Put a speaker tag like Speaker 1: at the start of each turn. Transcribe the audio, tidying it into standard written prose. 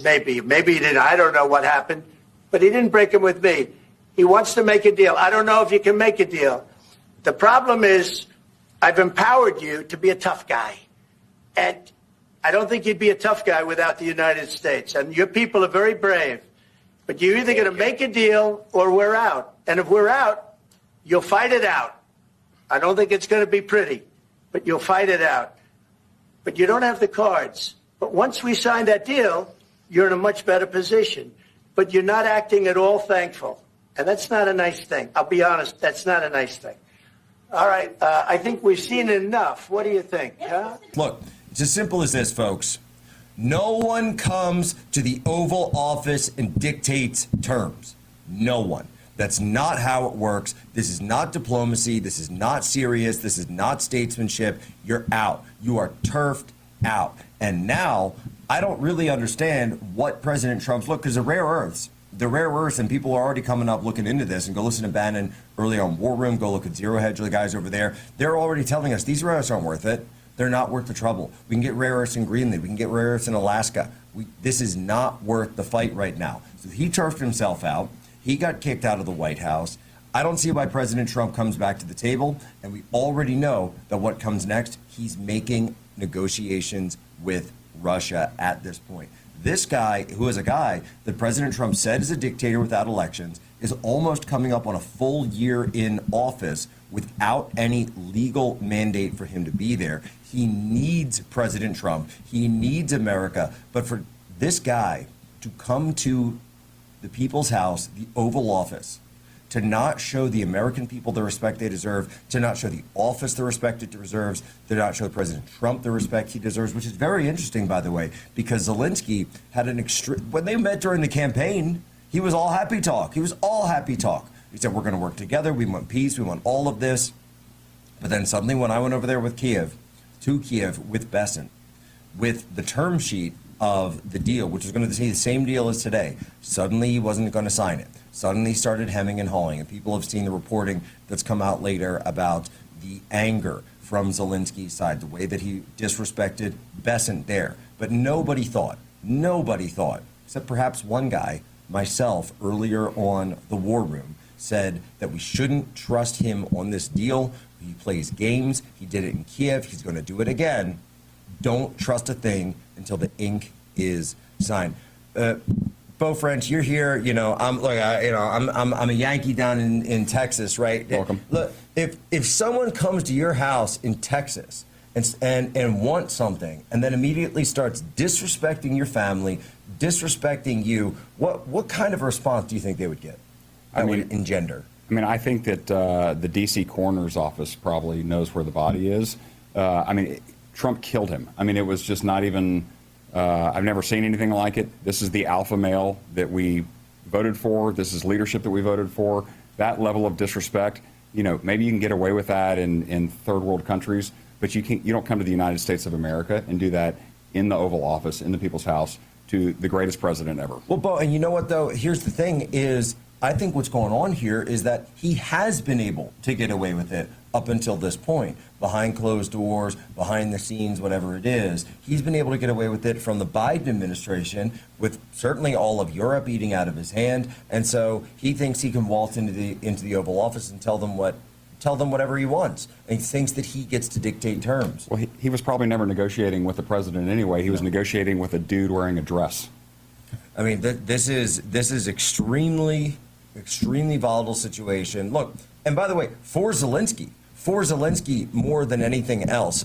Speaker 1: Maybe he didn't. I don't know what happened, but he didn't break them with me. He wants to make a deal. I don't know if you can make a deal. The problem is I've empowered you to be a tough guy. And I don't think you'd be a tough guy without the United States. And your people are very brave. But you're either going to make a deal or we're out. And if we're out, you'll fight it out. I don't think it's going to be pretty, but you'll fight it out. But you don't have the cards. But once we sign that deal, you're in a much better position. But you're not acting at all thankful. And that's not a nice thing. I'll be honest, that's not a nice thing. All right, I think we've seen enough. What do you think? Huh?
Speaker 2: Look, it's as simple as this, folks. No one comes to the Oval Office and dictates terms. No one. That's not how it works. This is not diplomacy. This is not serious. This is not statesmanship. You're out. You are turfed out. And now, I don't really understand what President Trump's look, because the rare earths, and people are already coming up looking into this, and go listen to Bannon early on War Room, go look at Zero Hedge, the guys over there. They're already telling us these rare earths aren't worth it. They're not worth the trouble. We can get rare earths in Greenland. We can get rare earths in Alaska. This is not worth the fight right now. So he turfed himself out. He got kicked out of the White House. I don't see why President Trump comes back to the table, and we already know that what comes next, he's making negotiations with Russia at this point. This guy, who is a guy that President Trump said is a dictator without elections, is almost coming up on a full year in office without any legal mandate for him to be there. He needs President Trump. He needs America. But for this guy to come to the people's house, the Oval Office, to not show the American people the respect they deserve, to not show the office the respect it deserves, to not show President Trump the respect he deserves, which is very interesting, by the way, because Zelensky had an when they met during the campaign, he was all happy talk. He was all happy talk. He said, we're going to work together. We want peace. We want all of this. But then suddenly when I went over there with to Kiev with Besant, with the term sheet of the deal, which was going to be the same deal as today, suddenly he wasn't going to sign it. Suddenly he started hemming and hawing, and people have seen the reporting that's come out later about the anger from Zelensky's side, the way that he disrespected Besant there. But nobody thought, except perhaps one guy, myself, earlier on the War Room, said that we shouldn't trust him on this deal. He plays games. He did it in Kiev. He's going to do it again. Don't trust a thing until the ink is signed. Bo French, you're here. You know, I'm a Yankee down in Texas, right?
Speaker 3: Welcome.
Speaker 2: Look, if someone comes to your house in Texas and wants something, and then immediately starts disrespecting your family, disrespecting you, what kind of a response do you think they would get? Would engender.
Speaker 3: I mean, I think that the D.C. coroner's office probably knows where the body is. Trump killed him. I mean, it was just not even. I've never seen anything like it. This is the alpha male that we voted for. This is leadership that we voted for. That level of disrespect, you know, maybe you can get away with that in third world countries, but you don't come to the United States of America and do that in the Oval Office, in the people's house, to the greatest president ever.
Speaker 2: Well, Bo, and you know what, though? Here's the thing is, I think what's going on here is that he has been able to get away with it up until this point, behind closed doors, behind the scenes, whatever it is. He's been able to get away with it from the Biden administration, with certainly all of Europe eating out of his hand, and so he thinks he can waltz into the Oval Office and tell them whatever he wants, and he thinks that he gets to dictate terms.
Speaker 3: Well, he was probably never negotiating with the president anyway. He was negotiating with a dude wearing a dress.
Speaker 2: I mean, this is extremely volatile situation. Look, and by the way, for Zelensky more than anything else,